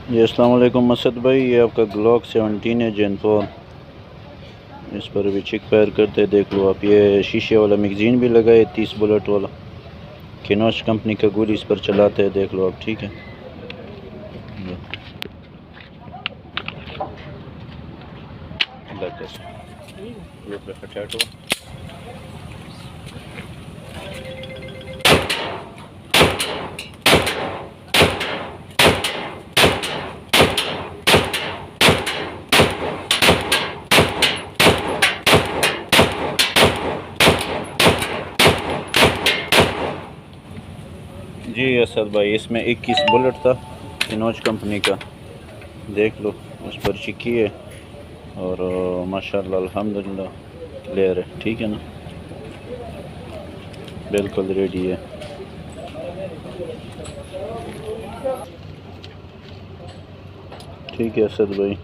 जी अस्सलाम वालेकुम मसद भाई, ये आपका ग्लॉक 17 है जेन 4। इस पर भी चिक फायर करते देख लो आप। ये शीशे वाला मैगजीन भी लगा है 30 बुलेट वाला। किनोश कंपनी का गोली इस पर चलाते हैं, देख लो आप। ठीक है, जी असद भाई, इसमें 21 बुलेट था किनोश कंपनी का, देख लो। उस पर चिक्की है और माशाल्लाह अल्हम्दुलिल्लाह क्लियर है। ठीक है ना, बिल्कुल रेडी है। ठीक है असद भाई।